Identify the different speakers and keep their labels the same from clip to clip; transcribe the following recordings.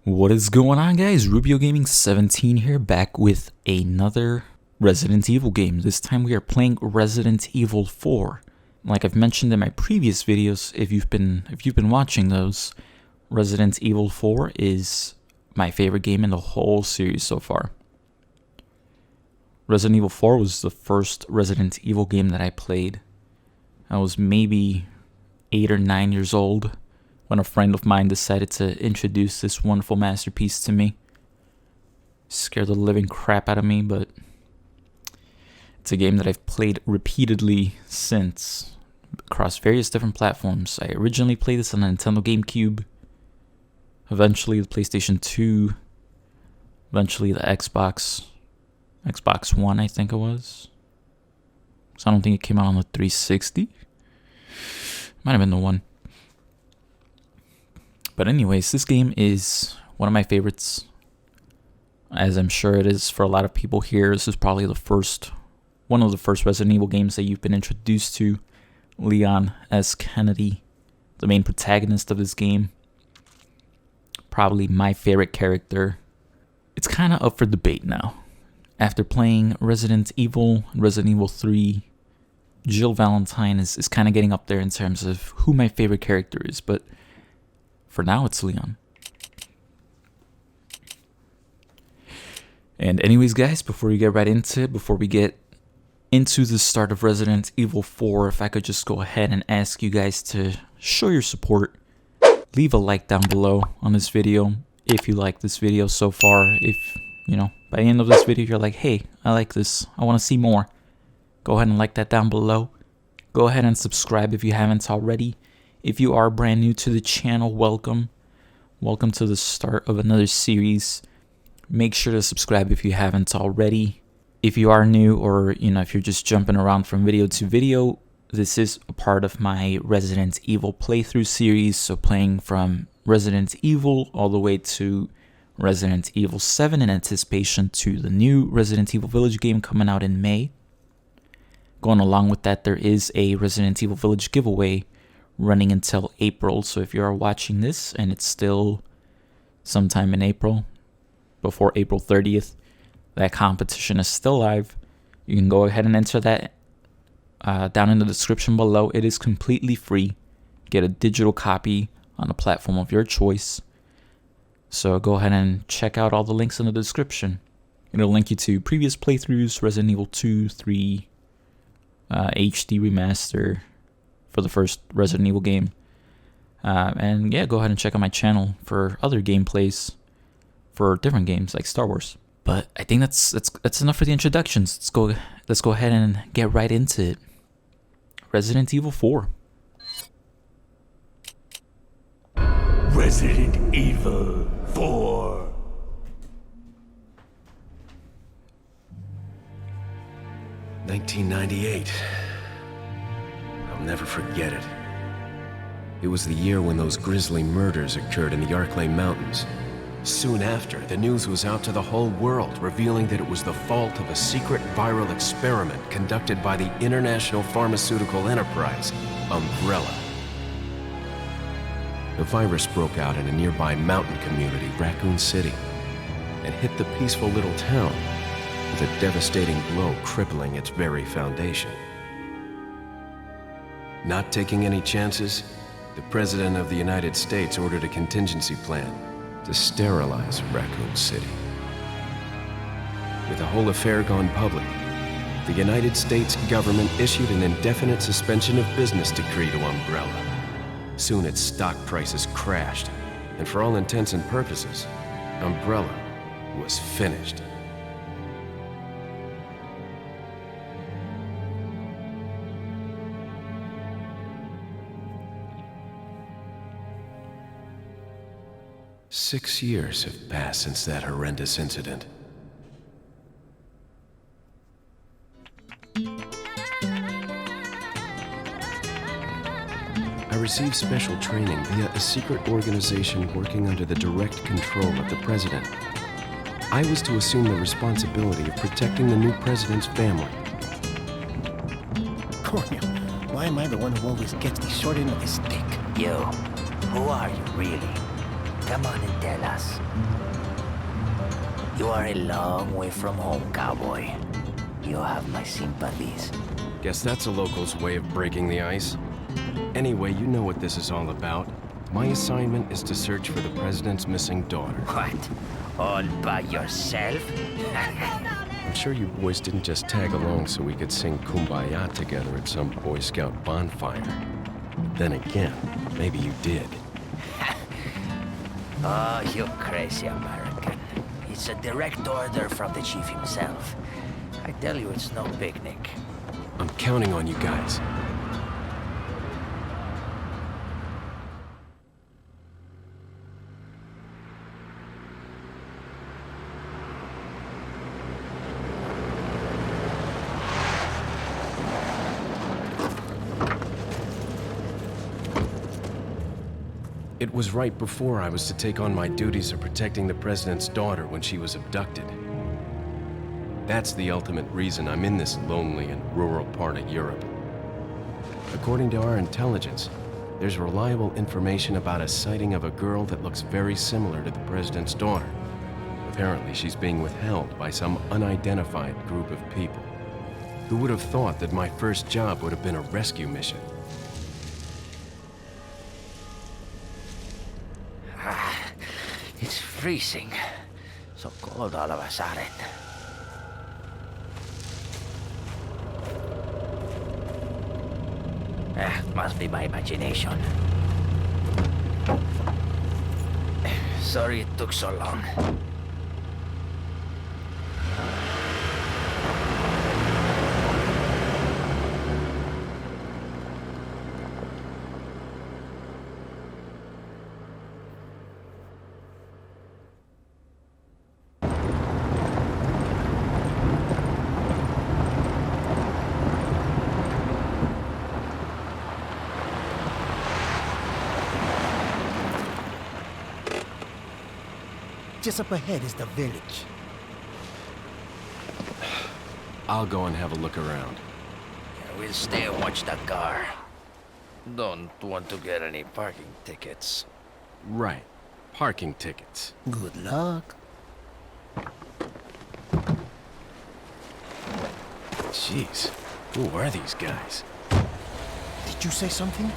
Speaker 1: What is going on, guys? Rubio Gaming 17 here, back with another Resident Evil game. This time we are playing Resident Evil 4. Like I've mentioned in my previous videos, if you've been watching those, Resident Evil 4 is my favorite game in the whole series so far. Resident Evil 4 was the first Resident Evil game that I played. I was maybe 8 or 9 years old when a friend of mine decided to introduce this wonderful masterpiece to me. Scared the living crap out of me, but it's a game that I've played repeatedly since, across various different platforms. I originally played this on the Nintendo GameCube, eventually the PlayStation 2, eventually the Xbox One, I think it was. So I don't think it came out on the 360. Might have been the one. But anyways, this game is one of my favorites, as I'm sure it is for a lot of people here. This is probably one of the first Resident Evil games that you've been introduced to. Leon S. Kennedy, the main protagonist of this game. Probably my favorite character. It's kind of up for debate now. After playing Resident Evil and Resident Evil 3, Jill Valentine is kind of getting up there in terms of who my favorite character is, but for now, it's Leon. And anyways, guys, before we get right into it, before we get into the start of Resident Evil 4, if I could just go ahead and ask you guys to show your support. Leave a like down below on this video if you like this video so far. If, by the end of this video, you're like, hey, I like this, I want to see more. Go ahead and like that down below. Go ahead and subscribe if you haven't already. If you are brand new to the channel, welcome. Welcome to the start of another series. Make sure to subscribe if you haven't already. If you are new, or if you're just jumping around from video to video, this is a part of my Resident Evil playthrough series. So playing from Resident Evil all the way to Resident Evil 7 in anticipation to the new Resident Evil Village game coming out in May. Going along with that, there is a Resident Evil Village giveaway running until April. So if you are watching this and it's still sometime in April, before April 30th, that competition is still live. You can go ahead and enter that down in the description below. It is completely free. Get a digital copy on a platform of your choice. So go ahead and check out all the links in the description. It'll link you to previous playthroughs, Resident Evil 2, 3, HD remaster for the first Resident Evil game. And yeah, go ahead and check out my channel for other gameplays for different games like Star Wars. But I think that's enough for the introductions. Let's go ahead and get right into it. Resident Evil 4.
Speaker 2: Resident Evil 4.
Speaker 3: $1998. I'll never forget it. It was the year when those grisly murders occurred in the Arklay Mountains. Soon after, the news was out to the whole world, revealing that it was the fault of a secret viral experiment conducted by the international pharmaceutical enterprise, Umbrella. The virus broke out in a nearby mountain community, Raccoon City, and hit the peaceful little town with a devastating blow crippling its very foundation. Not taking any chances, the President of the United States ordered a contingency plan to sterilize Raccoon City. With the whole affair gone public, the United States government issued an indefinite suspension of business decree to Umbrella. Soon its stock prices crashed, and for all intents and purposes, Umbrella was finished. Six years have passed since that horrendous incident. I received special training via a secret organization working under the direct control of the president. I was to assume the responsibility of protecting the new president's family.
Speaker 4: Cornel, why am I the one who always gets the short end of the stick?
Speaker 5: Yo, who are you really?
Speaker 4: Come on and tell us. You are a long way from home, cowboy. You have my sympathies.
Speaker 3: Guess that's a local's way of breaking the ice. Anyway, you know what this is all about. My assignment is to search for the president's missing daughter.
Speaker 4: What? All by yourself?
Speaker 3: I'm sure you boys didn't just tag along so we could sing Kumbaya together at some Boy Scout bonfire. But then again, maybe you did.
Speaker 4: Oh, you crazy American. It's a direct order from the chief himself. I tell you, it's no picnic.
Speaker 3: I'm counting on you guys. It was right before I was to take on my duties of protecting the president's daughter when she was abducted. That's the ultimate reason I'm in this lonely and rural part of Europe. According to our intelligence, there's reliable information about a sighting of a girl that looks very similar to the president's daughter. Apparently, she's being withheld by some unidentified group of people. Who would have thought that my first job would have been a rescue mission?
Speaker 4: It's freezing. So cold all of a sudden. Must be my imagination. Sorry it took so long.
Speaker 2: Just up ahead is the village.
Speaker 3: I'll go and have a look around.
Speaker 4: Yeah, we'll stay and watch the car. Don't want to get any parking tickets.
Speaker 3: Right. Parking tickets.
Speaker 2: Good luck.
Speaker 3: Jeez. Who are these guys?
Speaker 2: Did you say something?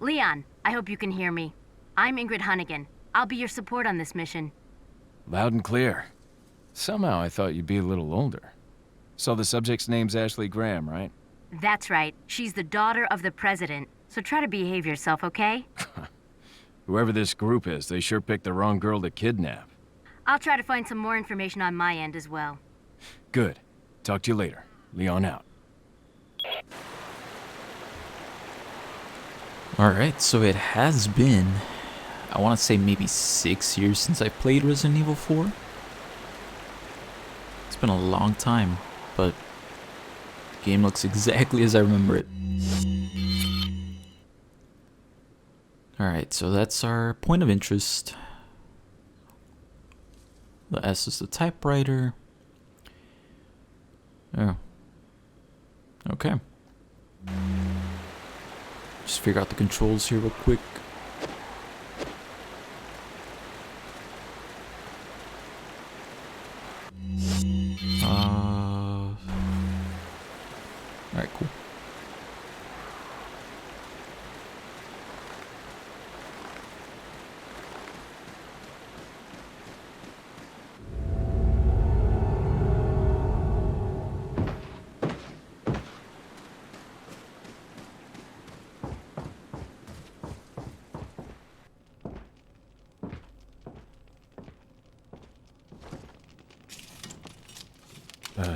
Speaker 5: Leon, I hope you can hear me. I'm Ingrid Hunnigan. I'll be your support on this mission.
Speaker 6: Loud and clear. Somehow I thought you'd be a little older. So the subject's name's Ashley Graham, right?
Speaker 5: That's right. She's the daughter of the president. So try to behave yourself, okay?
Speaker 6: Whoever this group is, they sure picked the wrong girl to kidnap.
Speaker 5: I'll try to find some more information on my end as well.
Speaker 6: Good. Talk to you later. Leon out.
Speaker 1: Alright, so it has been, I want to say maybe 6 years since I played Resident Evil 4. It's been a long time, but the game looks exactly as I remember it. Alright, so that's our point of interest. The S is the typewriter. Oh. Okay. Just figure out the controls here real quick. Alright, cool.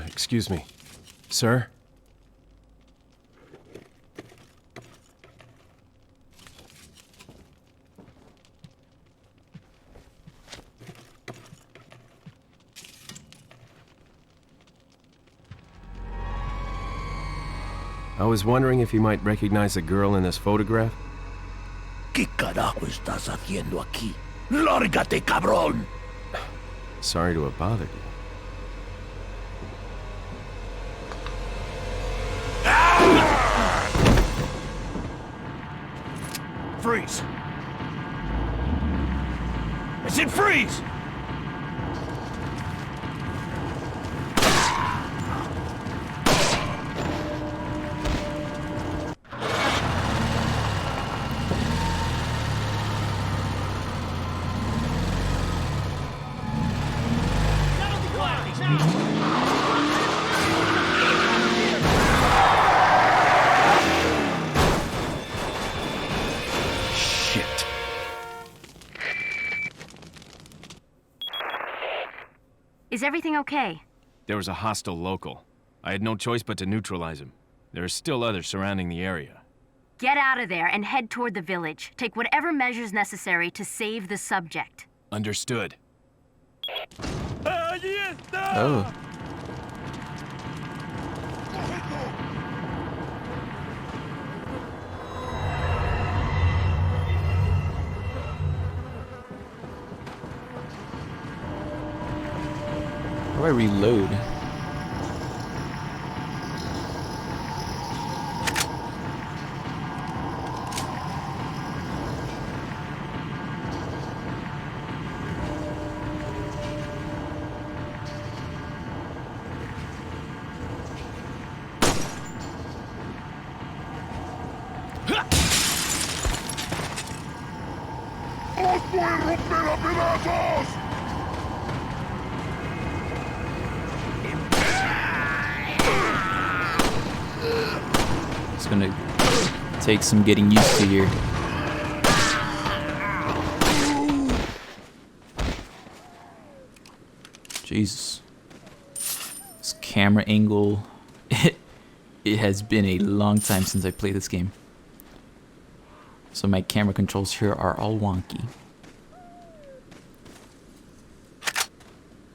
Speaker 3: Excuse me. Sir? I was wondering if you might recognize the girl in this photograph?
Speaker 2: ¿Qué carajo estás haciendo aquí? ¡Lárgate, cabrón!
Speaker 3: Sorry to have bothered you.
Speaker 2: Freeze! I said freeze!
Speaker 3: Shit.
Speaker 5: Is everything okay?
Speaker 6: There was a hostile local. I had no choice but to neutralize him. There are still others surrounding the area.
Speaker 5: Get out of there and head toward the village. Take whatever measures necessary to save the subject.
Speaker 6: Understood.
Speaker 1: Oh. How do I reload? It's gonna take some getting used to here. Jesus. This camera angle. It has been a long time since I played this game. So my camera controls here are all wonky.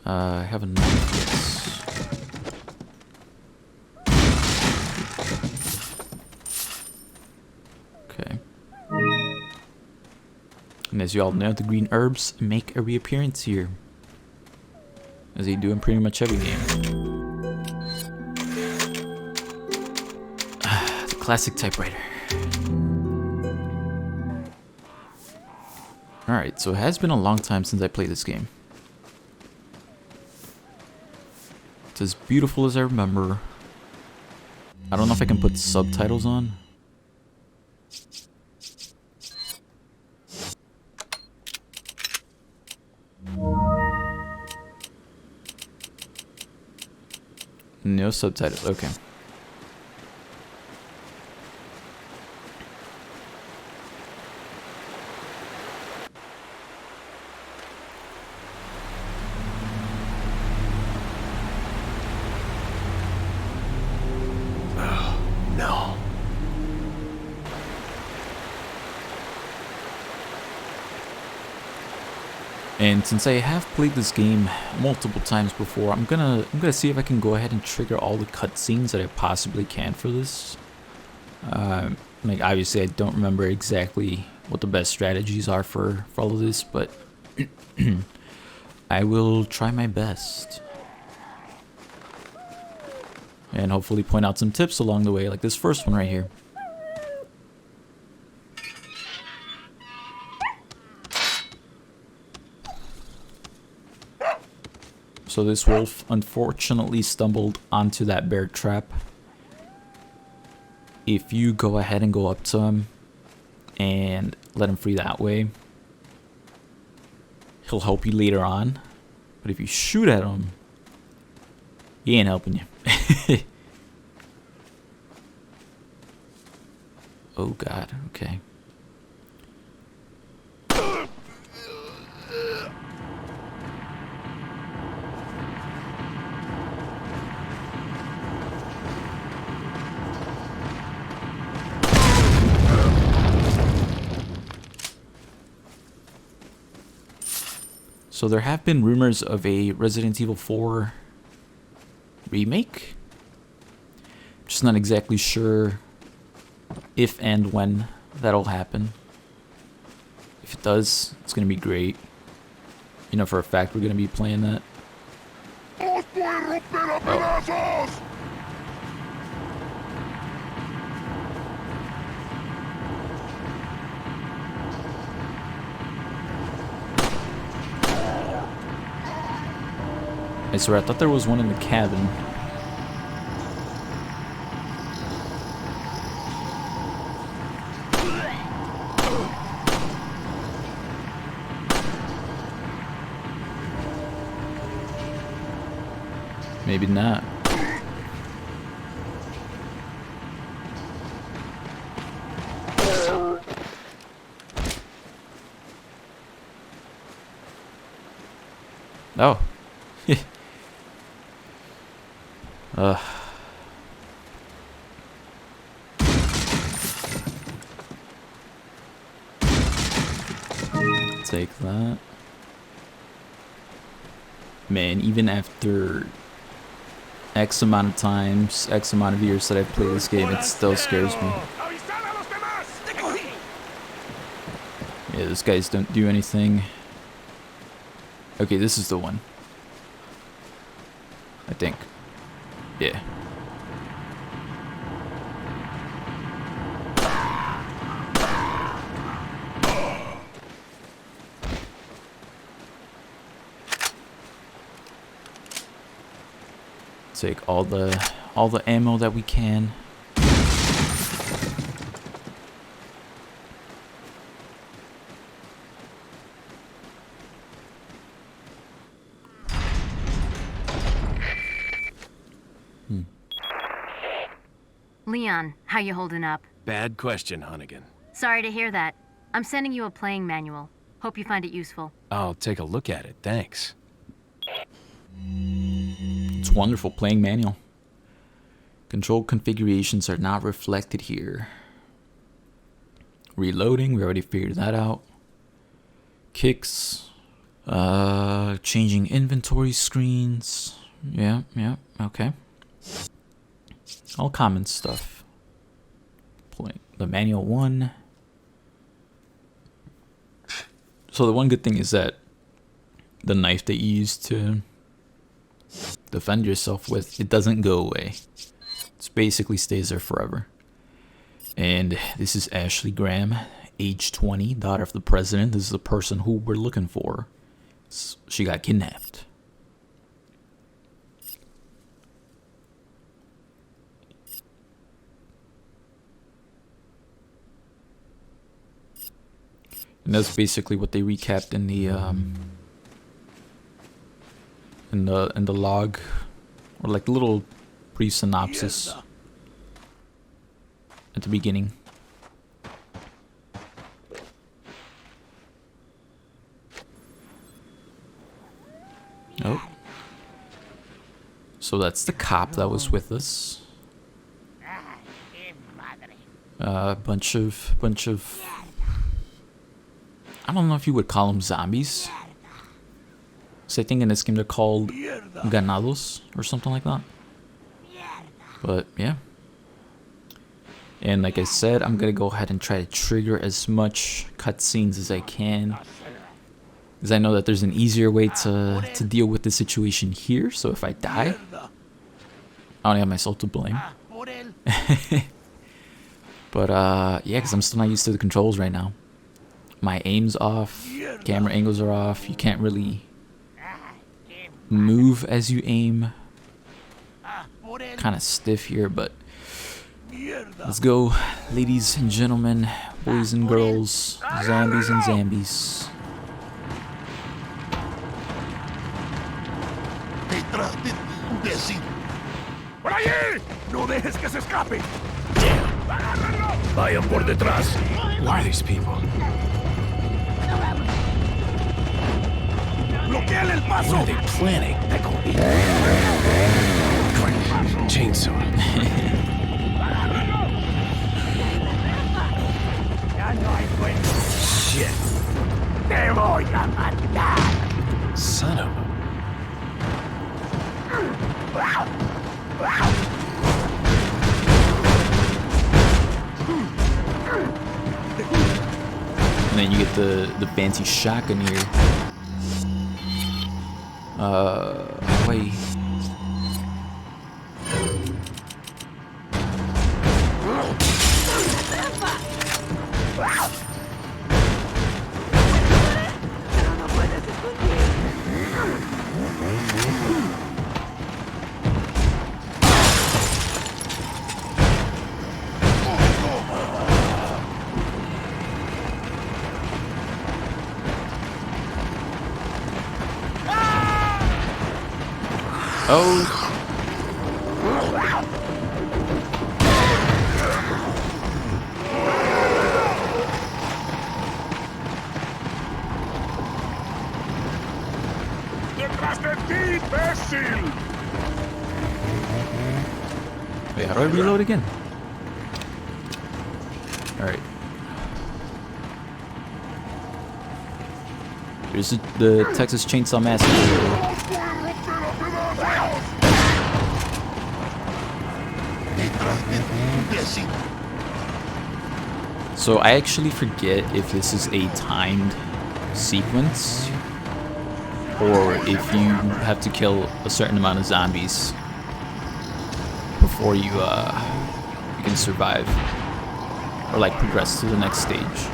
Speaker 1: I have a knife, yes. Okay. And as you all know, the green herbs make a reappearance here, as they do in pretty much every game. The classic typewriter. Alright, so it has been a long time since I played this game. It's as beautiful as I remember. I don't know if I can put subtitles on. No subtitles, okay.
Speaker 3: No.
Speaker 1: And since I have played this game multiple times before, I'm gonna see if I can go ahead and trigger all the cutscenes that I possibly can for this. Like obviously I don't remember exactly what the best strategies are for all of this, but I will try my best. And hopefully point out some tips along the way, like this first one right here. So this wolf unfortunately stumbled onto that bear trap. If you go ahead and go up to him and let him free that way, he'll help you later on. But if you shoot at him, he ain't helping you. Oh god, okay. So there have been rumors of a Resident Evil 4 remake. Just not exactly sure if and when that'll happen. If it does, it's gonna be great. You know for a fact we're gonna be playing that. Oh. I swear, I thought there was one in the cabin. Maybe not. Oh. Take that. Man, even after X amount of times, X amount of years that I've played this game, it still scares me. Yeah, those guys don't do anything. Okay, this is the one. I think. Yeah. Take all the ammo that we can.
Speaker 5: Leon, how you holding up?
Speaker 3: Bad question, Hunnigan.
Speaker 5: Sorry to hear that. I'm sending you a playing manual. Hope you find it useful.
Speaker 3: I'll take a look at it, thanks.
Speaker 1: It's wonderful, playing manual. Control configurations are not reflected here. Reloading, we already figured that out. Kicks. Changing inventory screens. Yeah, okay. All common stuff. Playing the manual one. So the one good thing is that the knife that you use to defend yourself with, it doesn't go away. It basically stays there forever. And this is Ashley Graham, age 20, daughter of the president. This is the person who we're looking for. She got kidnapped. And that's basically what they recapped in the log, or like little brief synopsis at the beginning. Oh, so that's the cop that was with us. Bunch of. I don't know if you would call them zombies. So I think in this game they're called ganados or something like that. But yeah. And like I said, I'm gonna go ahead and try to trigger as much cutscenes as I can, because I know that there's an easier way to deal with the situation here. So if I die, I only have myself to blame. But yeah, because I'm still not used to the controls right now. My aim's off, camera angles are off, you can't really move as you aim. Kind of stiff here, but let's go, ladies and gentlemen, boys and girls, zombies and zambies.
Speaker 2: ¡Por allí! ¡No dejes que se escape!
Speaker 3: Vayan por detrás. Why are these people?
Speaker 2: ¡Bloqueale el paso!
Speaker 3: What are they planning? Chainsaw. Shit.
Speaker 2: ¡Te voy a matar!
Speaker 3: Son of a...
Speaker 1: And then you get the fancy shotgun here. Wait. Oh.
Speaker 2: ¡Detrás de ti, imbécil!
Speaker 1: Wait, how do I reload again? Alright. Here's the Texas Chainsaw Massacre. So I actually forget if this is a timed sequence or if you have to kill a certain amount of zombies before you can survive or like progress to the next stage.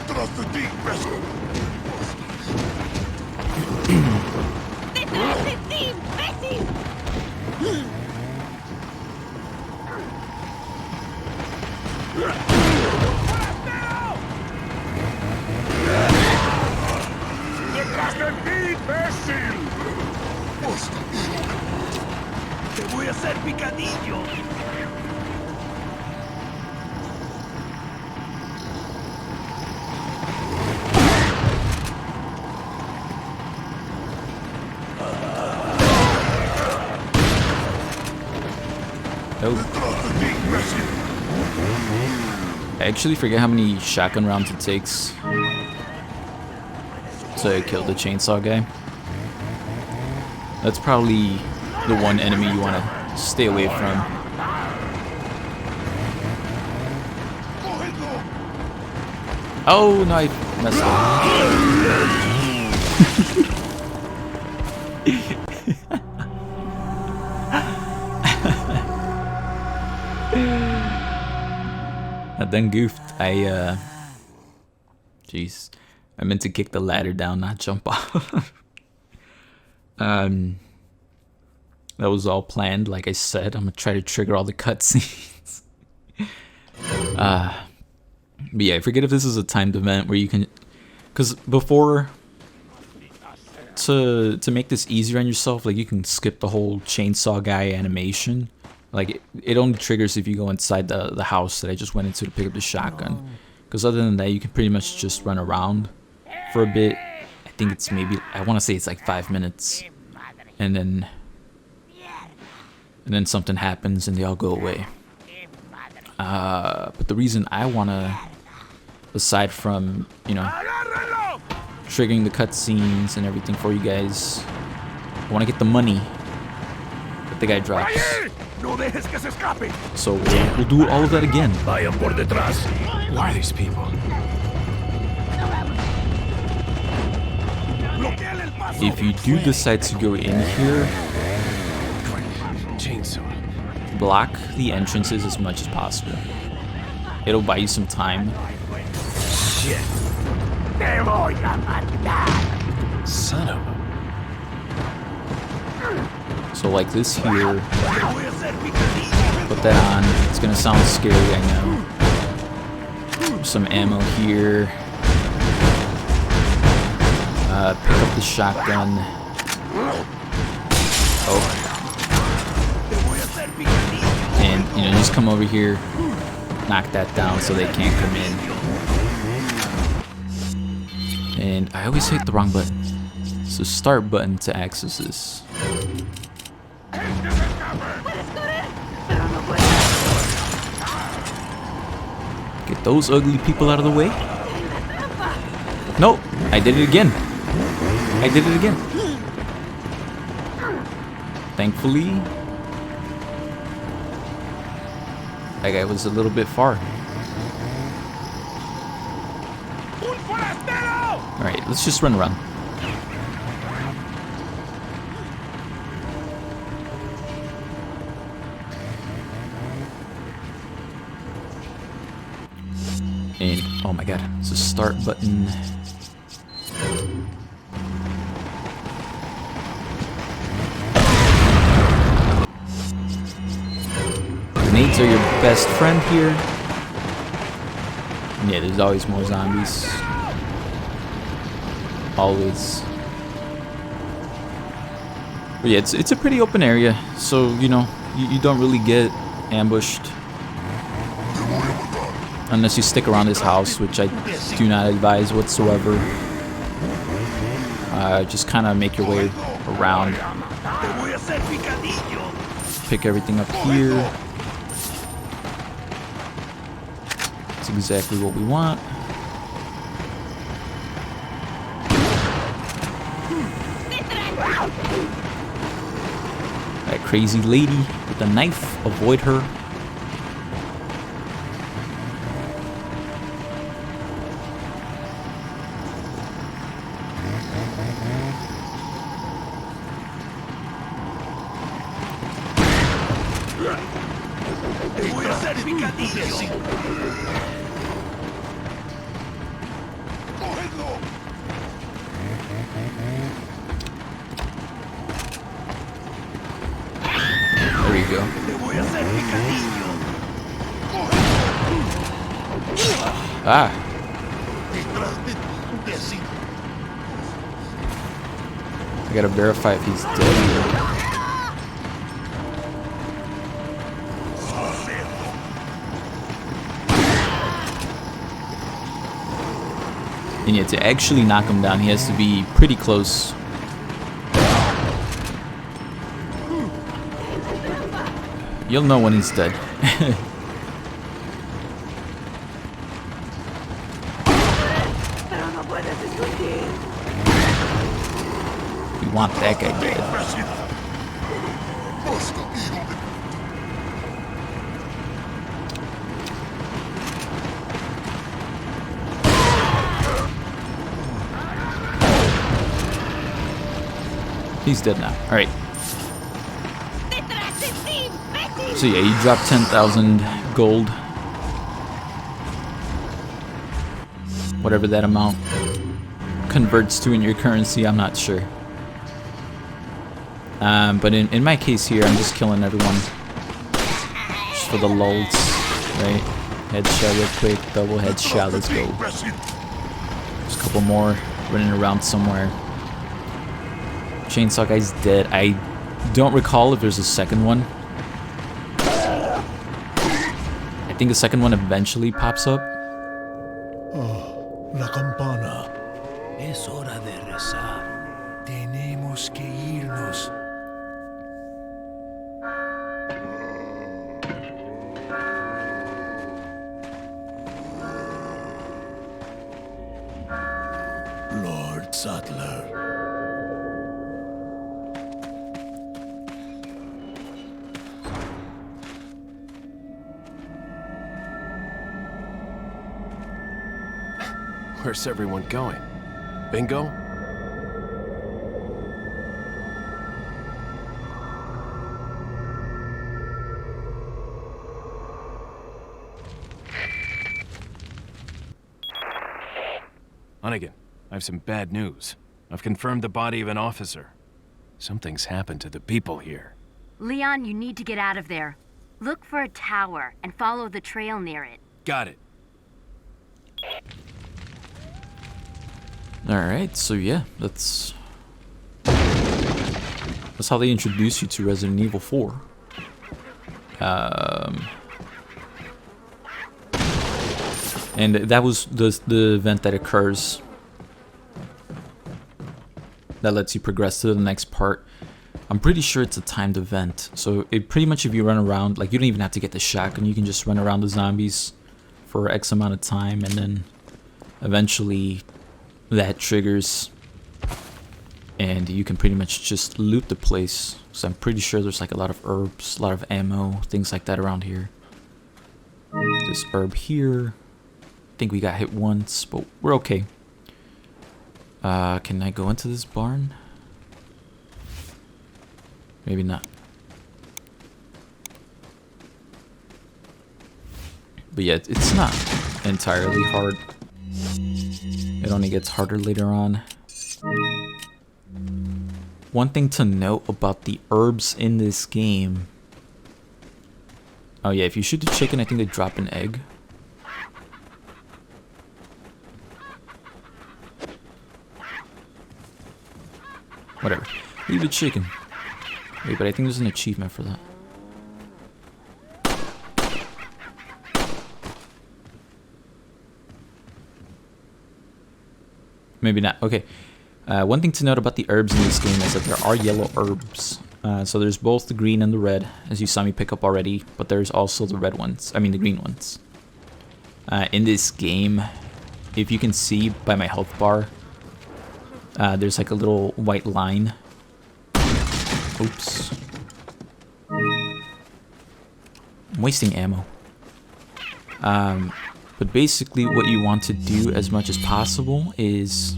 Speaker 2: ¡Detrás de ti, imbécil!
Speaker 5: ¡Detrás de ti, imbécil!
Speaker 2: ¡Detrás de ti, imbécil! ¡Te voy a hacer picadillo!
Speaker 1: I actually forget how many shotgun rounds it takes to kill the chainsaw guy. That's probably the one enemy you want to stay away from. Oh no, I messed up. I done goofed. Jeez. I meant to kick the ladder down, not jump off. That was all planned, like I said. I'm gonna try to trigger all the cutscenes. But yeah, I forget if this is a timed event where you can... Because before... To make this easier on yourself, like you can skip the whole chainsaw guy animation. Like, it only triggers if you go inside the house that I just went into to pick up the shotgun. Because other than that, you can pretty much just run around for a bit. I think it's maybe, I want to say it's like 5 minutes. And then something happens and they all go away. But the reason I want to, aside from, you know, triggering the cutscenes and everything for you guys, I want to get the money that the guy drops.
Speaker 2: ¡No dejes que se escape!
Speaker 1: So we'll do all of that again.
Speaker 2: Vayan por detrás.
Speaker 3: What are these people?
Speaker 2: Bloqueale el paso.
Speaker 1: If you do decide to go in here,
Speaker 3: Chainsaw.
Speaker 1: block the entrances as much as possible. It'll buy you some time.
Speaker 3: Shit.
Speaker 2: Te voy a matar.
Speaker 3: Son of a...
Speaker 1: So like this here,
Speaker 2: Te voy a hacer picadillo.
Speaker 1: put that on. It's gonna sound scary, I know. Some ammo here. Pick up the shotgun. Oh. And, you know, just come over here, knock that down so they can't come in. And I always hit the wrong button. So start button to access this. Get those ugly people out of the way. Nope, I did it again. I did it again. Thankfully, that guy was a little bit far. Alright, let's just run around. And, oh my god, it's a start button. Grenades are your best friend here. And yeah, there's always more zombies. always. But yeah, it's a pretty open area, so you know you don't really get ambushed unless you stick around this house, which I do not advise whatsoever. Just kind of make your way around, pick everything up here. That's exactly what we want. That crazy lady with the knife, avoid her. There you go. Ah. I gotta verify if he's dead here. And yet to actually knock him down, he has to be pretty close. You'll know when he's dead. We want that guy dead. He's dead now. Alright. So yeah, you drop 10,000 gold. Whatever that amount converts to in your currency, I'm not sure. But in my case here, I'm just killing everyone. Just for the lulz, right? Headshot real quick, double headshot, let's go. Just a couple more running around somewhere. Chainsaw guy's dead. I don't recall if there's a second one. I think the second one eventually pops up.
Speaker 2: Oh, la campana.
Speaker 4: Es hora de rezar. Tenemos que irnos.
Speaker 2: Lord Sattler.
Speaker 3: Where's everyone going? Bingo? Hunnigan, I have some bad news. I've confirmed the body of an officer. Something's happened to the people here.
Speaker 5: Leon, you need to get out of there. Look for a tower and follow the trail near it.
Speaker 3: Got it.
Speaker 1: Alright, so yeah, that's how they introduce you to Resident Evil 4. And that was the event that occurs that lets you progress to the next part. I'm pretty sure it's a timed event, so it pretty much, if you run around, like, you don't even have to get the shotgun, you can just run around the zombies for X amount of time, and then eventually that triggers and you can pretty much just loot the place. So I'm pretty sure there's like a lot of herbs, a lot of ammo, things like that around here. This herb here, I think we got hit once, but we're okay. Can I go into this barn? Maybe not. But yeah, it's not entirely hard. It only gets harder later on. One thing to note about the herbs in this game. Oh yeah, if you shoot the chicken, I think they drop an egg. Whatever. Leave it chicken. Wait, but I think there's an achievement for that. Maybe not. Okay. One thing to note about the herbs in this game is that there are yellow herbs. So there's both the green and the red, as you saw me pick up already, but there's also the red ones. I mean the green ones. In this game, if you can see by my health bar, there's like a little white line. Oops. I'm wasting ammo. But basically what you want to do as much as possible is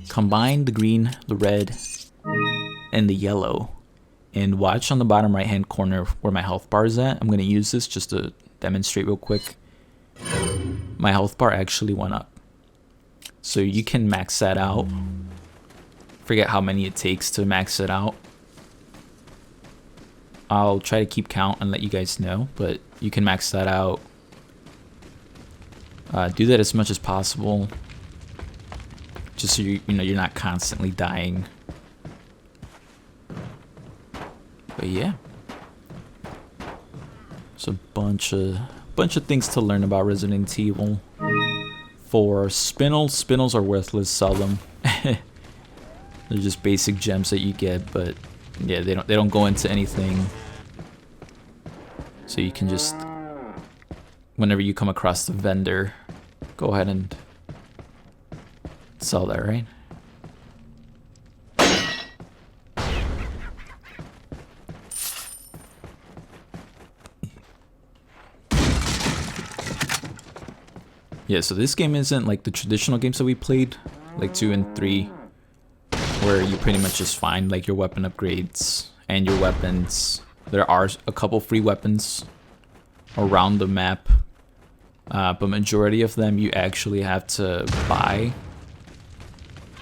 Speaker 1: combine the green, the red, and the yellow. And watch on the bottom right hand corner where my health bar is at. I'm going to use this just to demonstrate real quick. My health bar actually went up. So you can max that out. Forget how many it takes to max it out. I'll try to keep count and let you guys know, but you can max that out. Do that as much as possible, just so you're not constantly dying. But yeah, there's a bunch of things to learn about Resident Evil. For spinels are worthless. Sell them. They're just basic gems that you get, but yeah, they don't go into anything. So you can just, whenever you come across the vendor, go ahead and sell that, right? Yeah, so this game isn't like the traditional games that we played, like 2 and 3, where you pretty much just find like your weapon upgrades and your weapons. There are a couple free weapons around the map, but majority of them you actually have to buy.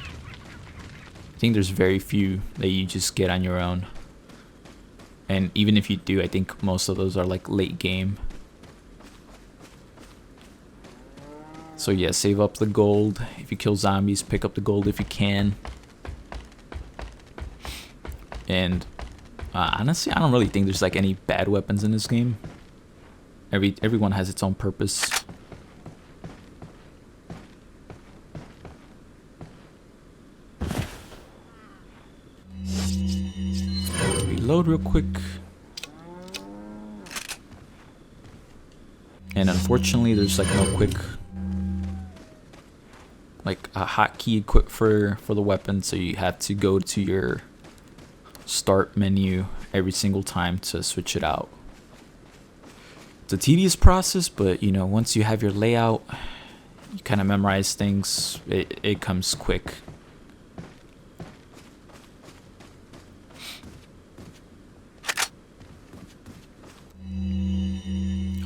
Speaker 1: I think there's very few that you just get on your own. And even if you do, I think most of those are like late game. So yeah, save up the gold. If you kill zombies, pick up the gold if you can. And honestly, I don't really think there's like any bad weapons in this game. Everyone has its own purpose. Reload real quick. And unfortunately, there's like no quick, like a hotkey equipped for the weapon, so you have to go to your start menu every single time to switch it out. It's a tedious process, but you know, once you have your layout, you kind of memorize things, it comes quick.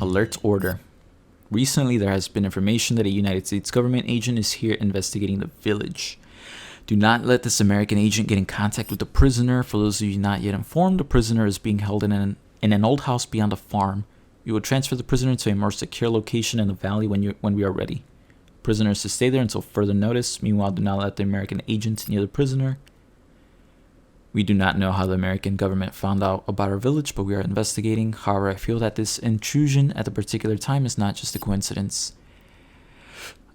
Speaker 1: Alert order. Recently, there has been information that a United States government agent is here investigating the village. Do not let this American agent get in contact with the prisoner. For those of you not yet informed, the prisoner is being held in an old house beyond the farm. We will transfer the prisoner to a more secure location in the valley when we are ready. Prisoner is to stay there until further notice. Meanwhile, do not let the American agent near the prisoner. We do not know how the American government found out about our village, but we are investigating. However, I feel that this intrusion at the particular time is not just a coincidence.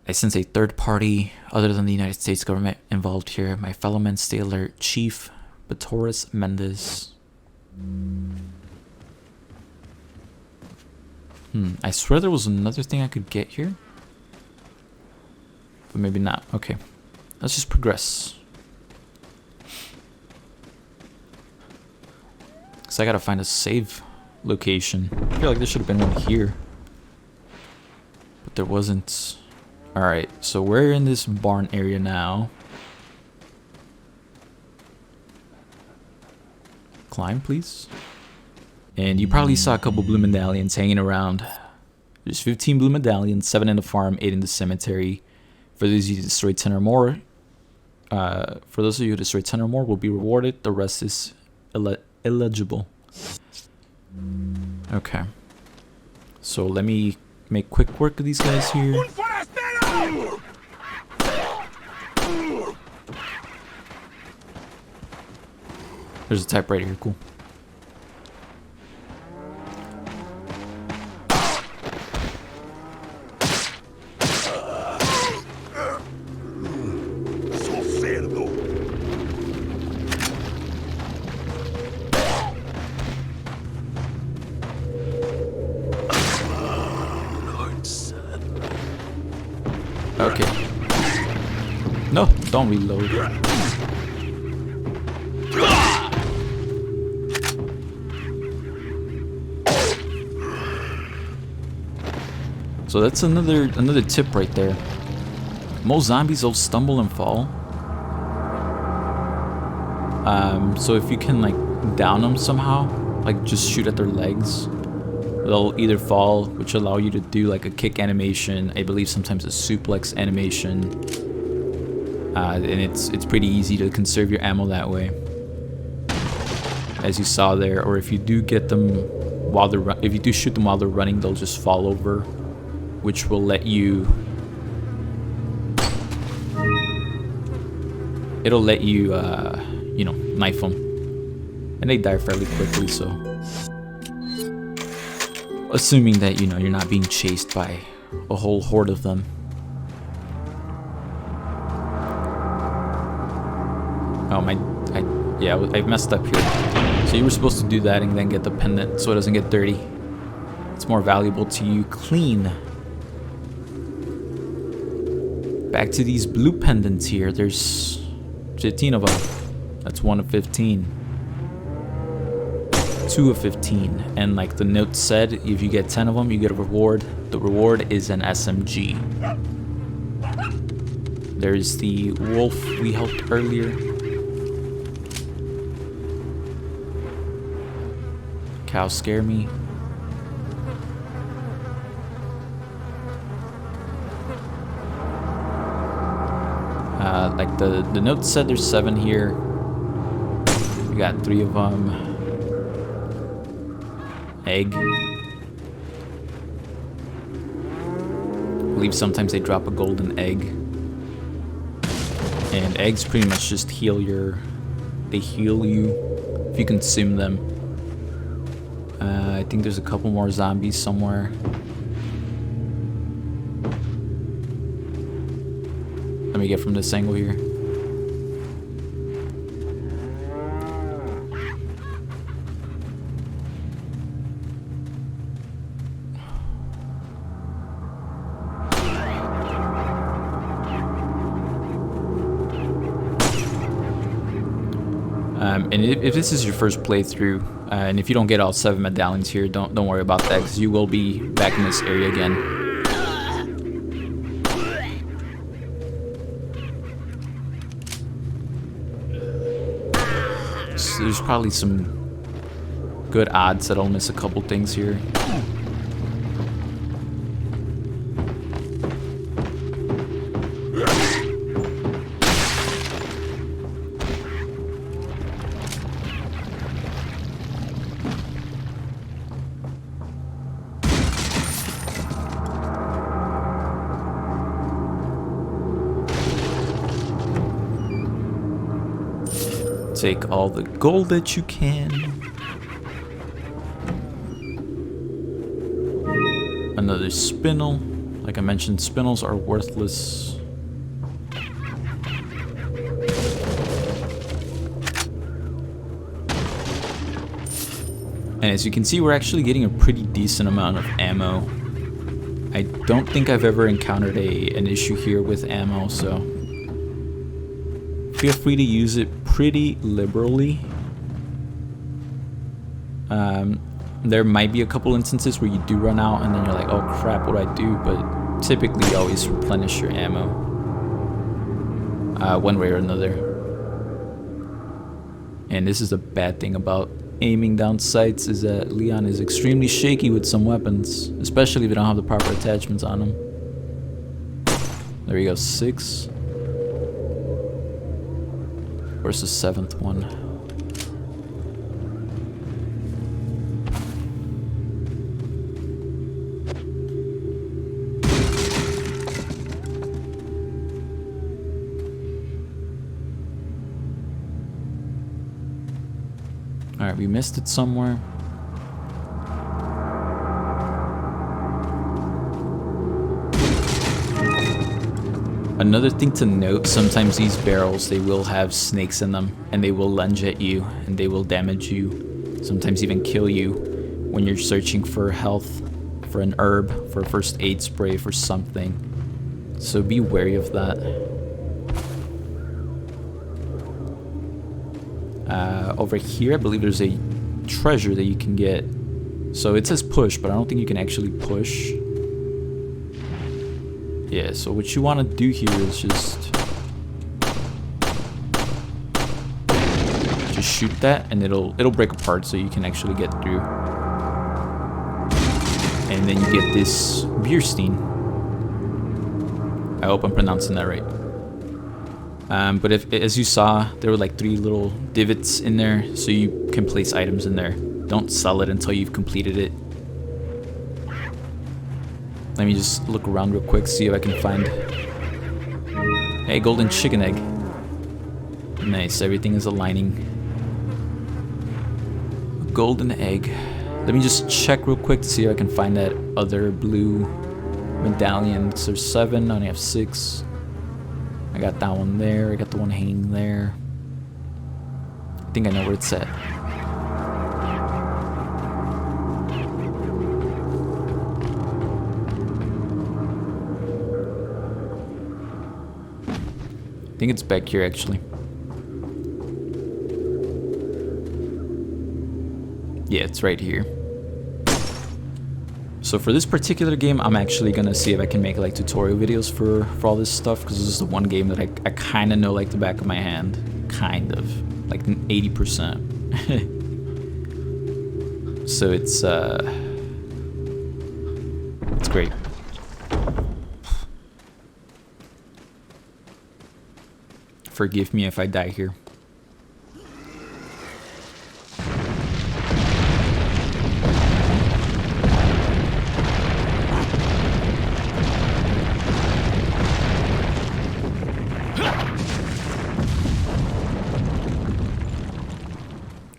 Speaker 1: I sense a third party other than the United States government involved here. My fellow men stay alert. Chief Batoris Mendez. I swear there was another thing I could get here. But maybe not. Okay. Let's just progress. Because I gotta find a save location. I feel like there should have been one here. But there wasn't. Alright, so we're in this barn area now. Climb, please. And you probably saw a couple blue medallions hanging around. There's 15 blue medallions, 7 in the farm, 8 in the cemetery. For those of you who destroy 10 or more, will be rewarded. The rest is illegible. Okay. So let me make quick work of these guys here. There's a typewriter here, cool.
Speaker 2: So cerdo.
Speaker 1: Okay. No, don't reload. So that's another tip right there. Most zombies will stumble and fall. So if you can like down them somehow, like just shoot at their legs, they'll either fall, which allow you to do like a kick animation, I believe sometimes a suplex animation, and it's pretty easy to conserve your ammo that way, as you saw there. Or if you do get them while they're if you do shoot them while they're running, they'll just fall over, which will let you you know, knife them, and they die fairly quickly. So assuming that, you know, you're not being chased by a whole horde of them. Oh my, I messed up here. So you were supposed to do that and then get the pendant so it doesn't get dirty. It's more valuable to you clean. Back to these blue pendants here. There's 15 of them. That's 1 of 15. 2 of 15. And like the note said, if you get 10 of them, you get a reward. The reward is an SMG. There's the wolf we helped earlier. Cows scare me. Like the note said, there's 7 here. We got 3 of them. Egg. I believe sometimes they drop a golden egg. And eggs pretty much just heal they heal you if you consume them. I think there's a couple more zombies somewhere. Let me get from this angle here. And if this is your first playthrough, and if you don't get all 7 medallions here, don't worry about that, because you will be back in this area again. So there's probably some good odds that I'll miss a couple things here. Take all the gold that you can. Another spinel. Like I mentioned, spinels are worthless. And as you can see, we're actually getting a pretty decent amount of ammo. I don't think I've ever encountered an issue here with ammo, so feel free to use it pretty liberally. There might be a couple instances where you do run out and then you're like, oh crap, what do I do? But typically you always replenish your ammo one way or another. And this is the bad thing about aiming down sights, is that Leon is extremely shaky with some weapons, especially if you don't have the proper attachments on him. There we go, 6. Where's the 7th one? Alright, we missed it somewhere. Another thing to note, sometimes these barrels, they will have snakes in them, and they will lunge at you, and they will damage you, sometimes even kill you when you're searching for health, for an herb, for a first aid spray, for something. So be wary of that. Over here, I believe there's a treasure that you can get. So it says push, but I don't think you can actually push. Yeah, so what you want to do here is just shoot that, and it'll break apart, so you can actually get through. And then you get this Bierstein. I hope I'm pronouncing that right. But as you saw, there were like 3 little divots in there, so you can place items in there. Don't sell it until you've completed it. Let me just look around real quick, see if I can find... Hey, golden chicken egg. Nice, everything is aligning. Golden egg. Let me just check real quick to see if I can find that other blue medallion. So there's 7, I only have 6. I got that one there, I got the one hanging there. I think I know where it's at. I think it's back here, actually. Yeah, it's right here. So for this particular game, I'm actually gonna see if I can make like tutorial videos for all this stuff, because this is the one game that I kind of know like the back of my hand. Kind of. Like 80%. So it's great. Forgive me if I die here.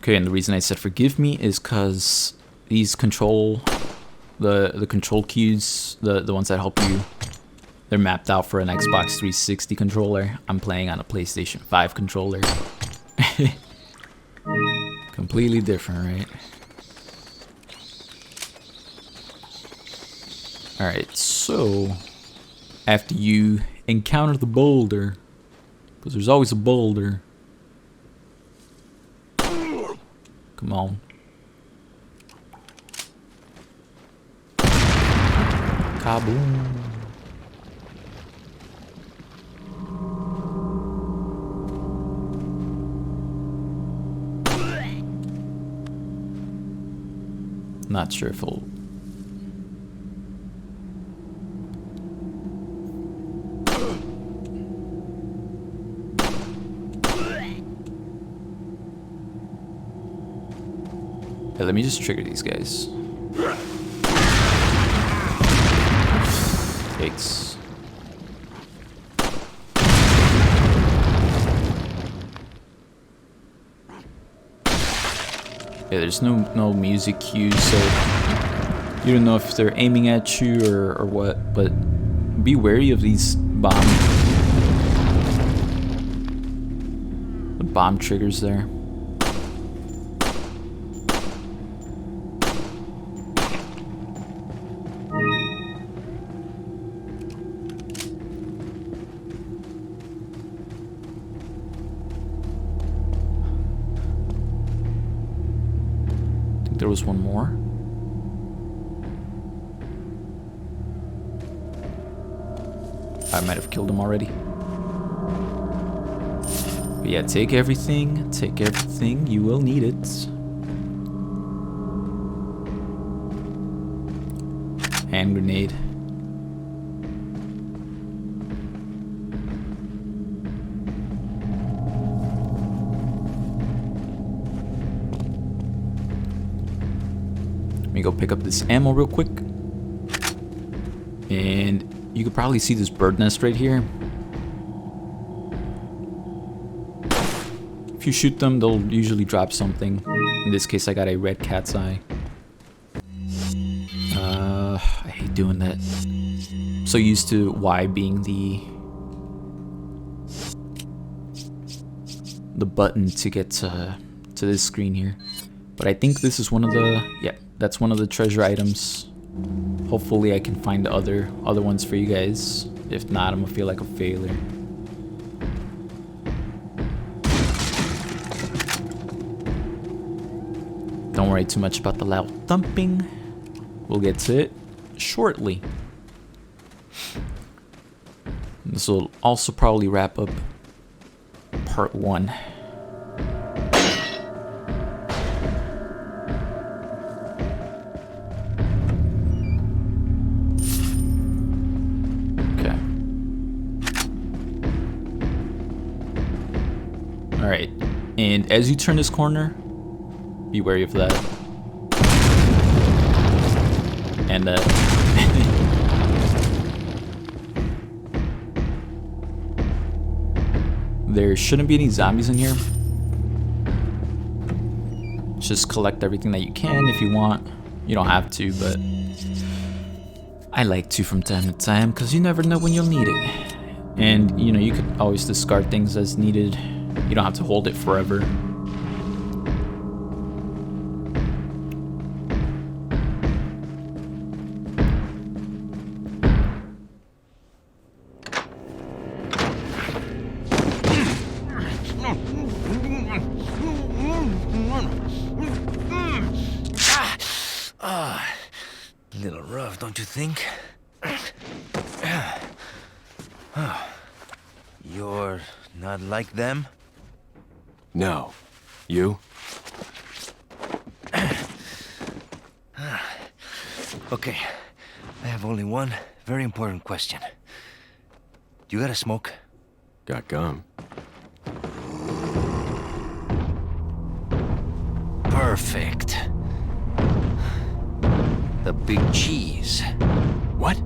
Speaker 1: Okay, and the reason I said forgive me is because these control, the control keys, the ones that help you, they're mapped out for an Xbox 360 controller. I'm playing on a PlayStation 5 controller. Completely different, right? Alright, so after you encounter the boulder, because there's always a boulder. Come on. Kaboom. Not sure if it'll... Yeah, let me just trigger these guys. Yikes. Yeah, there's no music cues, so you don't know if they're aiming at you or what, but be wary of these bomb triggers there. There was one more. I might have killed him already. But yeah, take everything. Take everything. You will need it. Hand grenade. Let me go pick up this ammo real quick. And you could probably see this bird nest right here. If you shoot them, they'll usually drop something. In this case, I got a red cat's eye. I hate doing that. I'm so used to Y being the button to get to this screen here. But I think this is one of the, yeah, that's one of the treasure items. Hopefully I can find the other ones for you guys. If not, I'm gonna feel like a failure. Don't worry too much about the loud thumping. We'll get to it shortly. This will also probably wrap up part 1. Okay. Alright. And as you turn this corner, be wary of that. And that. There shouldn't be any zombies in here. Just collect everything that you can if you want. You don't have to, but I like to from time to time because you never know when you'll need it. And you know, you could always discard things as needed. You don't have to hold it forever.
Speaker 4: Little rough, don't you think? You're not like them?
Speaker 3: No. You?
Speaker 4: Okay, I have only one very important question. You got a smoke?
Speaker 3: Got gum.
Speaker 4: Perfect. The big cheese.
Speaker 3: What?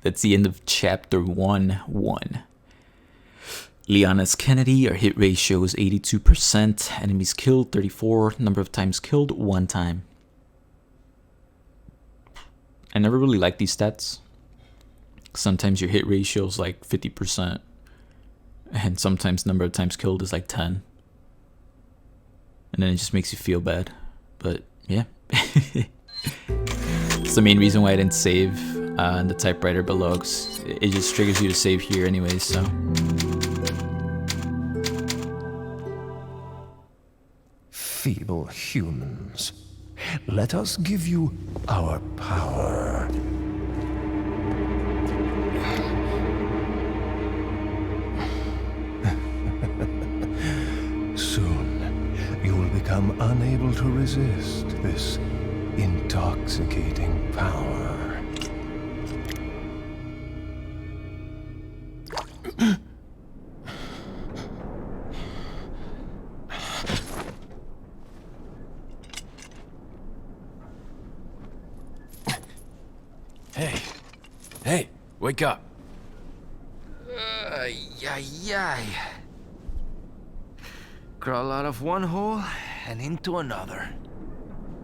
Speaker 1: That's the end of chapter 1-1. Liana's Kennedy, our hit ratio is 82%, enemies killed 34, number of times killed 1 time. I never really liked these stats. Sometimes your hit ratio is like 50%, and sometimes number of times killed is like 10. And then it just makes you feel bad. But yeah. It's the main reason why I didn't save in the typewriter below, 'cause it just triggers you to save here anyways, so.
Speaker 2: Feeble humans, let us give you our power. Soon, you will become unable to resist this intoxicating power.
Speaker 3: Hey, wake up.
Speaker 4: Yay. Crawl out of one hole and into another.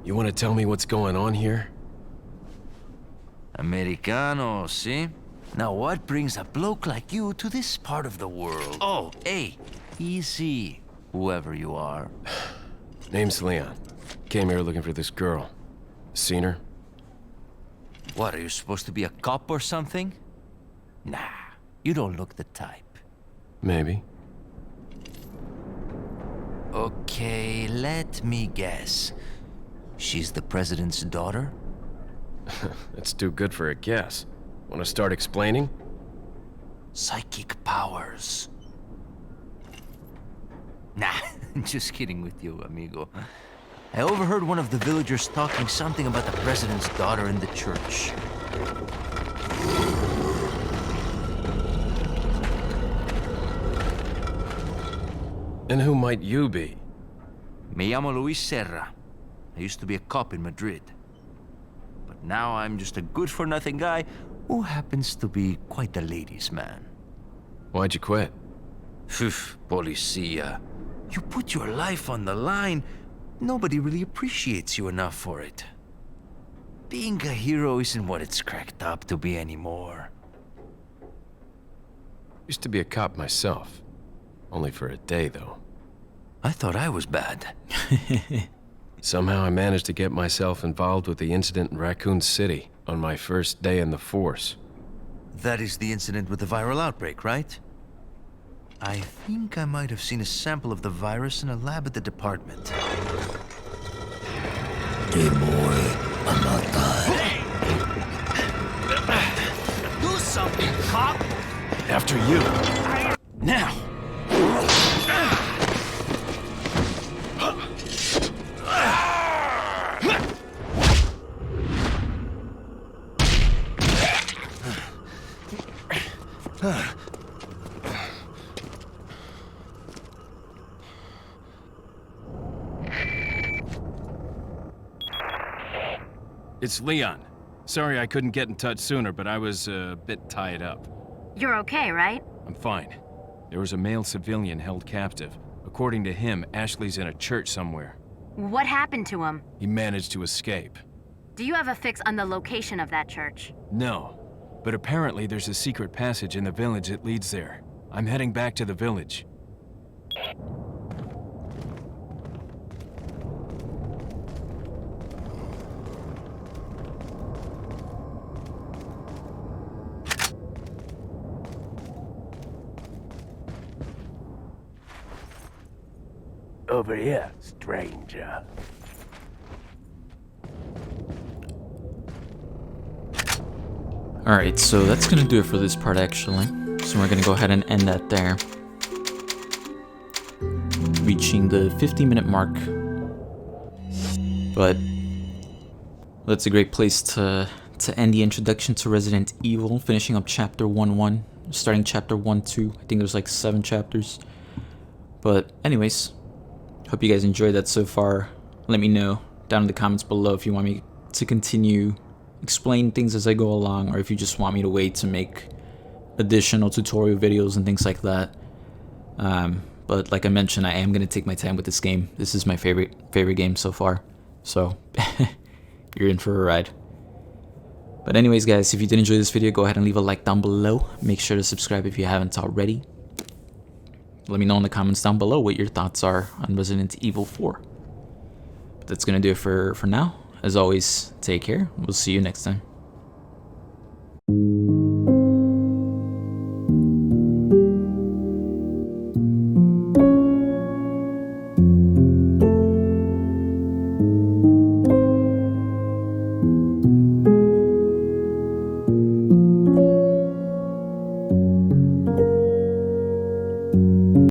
Speaker 3: You want to tell me what's going on here?
Speaker 4: Americano, see? Now what brings a bloke like you to this part of the world? Oh, hey, easy, whoever you are.
Speaker 3: Name's Leon. Came here looking for this girl. Seen her?
Speaker 4: What, are you supposed to be a cop or something? Nah, you don't look the type.
Speaker 3: Maybe.
Speaker 4: Okay, let me guess. She's the president's daughter?
Speaker 3: That's too good for a guess. Want to start explaining?
Speaker 4: Psychic powers. Nah, just kidding with you, amigo. I overheard one of the villagers talking something about the president's daughter in the church.
Speaker 3: And who might you be?
Speaker 4: Me llamo Luis Serra. I used to be a cop in Madrid. But now I'm just a good-for-nothing guy who happens to be quite a ladies' man.
Speaker 3: Why'd you quit?
Speaker 4: Phew, policia. You put your life on the line. Nobody really appreciates you enough for it. Being a hero isn't what it's cracked up to be anymore.
Speaker 3: Used to be a cop myself. Only for a day, though.
Speaker 4: I thought I was bad.
Speaker 3: Somehow I managed to get myself involved with the incident in Raccoon City on my first day in the force.
Speaker 4: That is the incident with the viral outbreak, right? I think I might have seen a sample of the virus in a lab at the department.
Speaker 7: Hey boy, I'm not dying.
Speaker 4: Do something, cop!
Speaker 3: After you.
Speaker 4: Now!
Speaker 6: It's Leon. Sorry I couldn't get in touch sooner, but I was a bit tied up.
Speaker 5: You're okay, right?
Speaker 6: I'm fine. There was a male civilian held captive. According to him, Ashley's in a church somewhere.
Speaker 5: What happened to him?
Speaker 6: He managed to escape.
Speaker 5: Do you have a fix on the location of that church?
Speaker 6: No, but apparently there's a secret passage in the village that leads there. I'm heading back to the village.
Speaker 7: Over here, stranger.
Speaker 1: Alright, so that's gonna do it for this part actually. So we're gonna go ahead and end that there. Reaching the 50-minute mark. But that's a great place to end the introduction to Resident Evil, finishing up chapter 1-1, starting chapter 1-2. I think there's like 7 chapters. But anyways, hope you guys enjoyed that so far. Let me know down in the comments below if you want me to continue explain things as I go along, or if you just want me to wait to make additional tutorial videos and things like that. But like I mentioned, I am gonna take my time with this game. This is my favorite game so far, so you're in for a ride. But anyways guys, if you did enjoy this video, go ahead and leave a like down below. Make sure to subscribe if you haven't already. Let me know in the comments down below what your thoughts are on Resident Evil 4. But that's gonna do it for now. As always, take care. We'll see you next time.